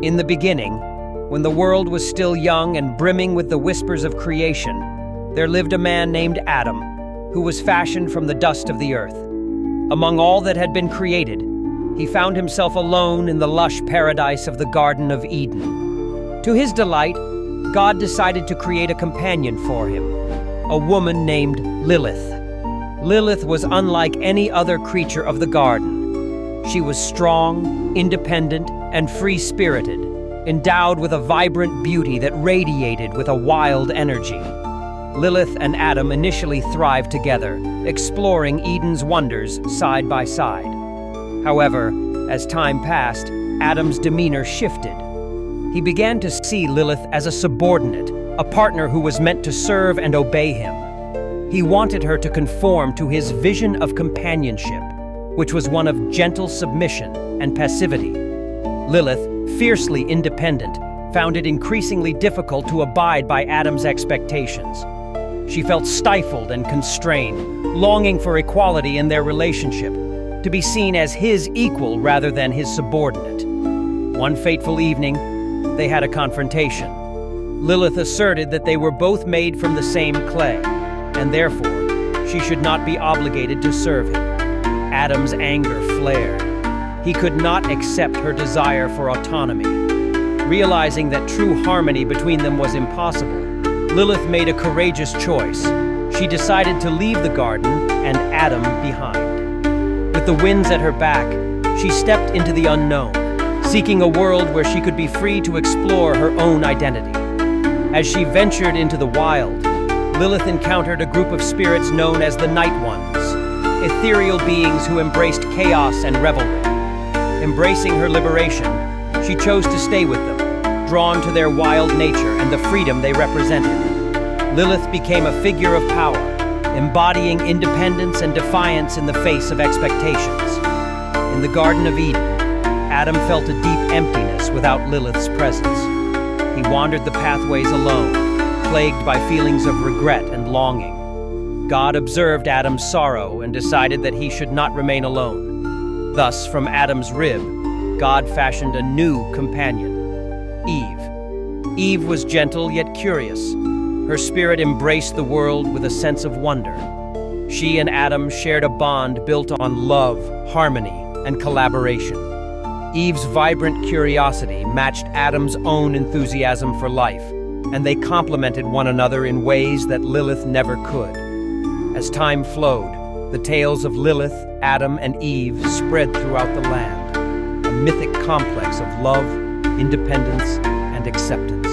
In the beginning, when the world was still young and brimming with the whispers of creation, there lived a man named Adam, who was fashioned from the dust of the earth. Among all that had been created, he found himself alone in the lush paradise of the Garden of Eden. To his delight, God decided to create a companion for him, a woman named Lilith. Lilith was unlike any other creature of the garden. She was strong, independent, and free-spirited, endowed with a vibrant beauty that radiated with a wild energy. Lilith and Adam initially thrived together, exploring Eden's wonders side by side. However, as time passed, Adam's demeanor shifted. He began to see Lilith as a subordinate, a partner who was meant to serve and obey him. He wanted her to conform to his vision of companionship, which was one of gentle submission and passivity. Lilith, fiercely independent, found it increasingly difficult to abide by Adam's expectations. She felt stifled and constrained, longing for equality in their relationship, to be seen as his equal rather than his subordinate. One fateful evening, they had a confrontation. Lilith asserted that they were both made from the same clay, and therefore, she should not be obligated to serve him. Adam's anger flared. He could not accept her desire for autonomy. Realizing that true harmony between them was impossible, Lilith made a courageous choice. She decided to leave the garden and Adam behind. With the winds at her back, she stepped into the unknown, seeking a world where she could be free to explore her own identity. As she ventured into the wild, Lilith encountered a group of spirits known as the Night Ones, ethereal beings who embraced chaos and revelry. Embracing her liberation, she chose to stay with them, drawn to their wild nature and the freedom they represented. Lilith became a figure of power, embodying independence and defiance in the face of expectations. In the Garden of Eden, Adam felt a deep emptiness without Lilith's presence. He wandered the pathways alone, plagued by feelings of regret and longing. God observed Adam's sorrow and decided that he should not remain alone. Thus, from Adam's rib, God fashioned a new companion, Eve. Eve was gentle yet curious. Her spirit embraced the world with a sense of wonder. She and Adam shared a bond built on love, harmony, and collaboration. Eve's vibrant curiosity matched Adam's own enthusiasm for life, and they complemented one another in ways that Lilith never could. As time flowed, the tales of Lilith, Adam, and Eve spread throughout the land, a mythic complex of love, independence, and acceptance.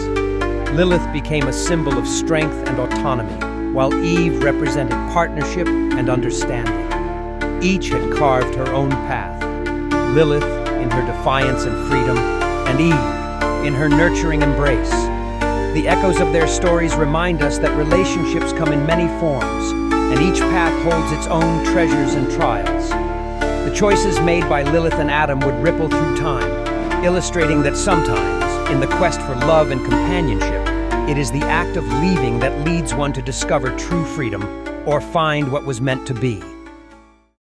Lilith became a symbol of strength and autonomy, while Eve represented partnership and understanding. Each had carved her own path, Lilith in her defiance and freedom, and Eve in her nurturing embrace. The echoes of their stories remind us that relationships come in many forms, and each path holds its own treasures and trials. The choices made by Lilith and Adam would ripple through time, illustrating that sometimes, in the quest for love and companionship, it is the act of leaving that leads one to discover true freedom or find what was meant to be.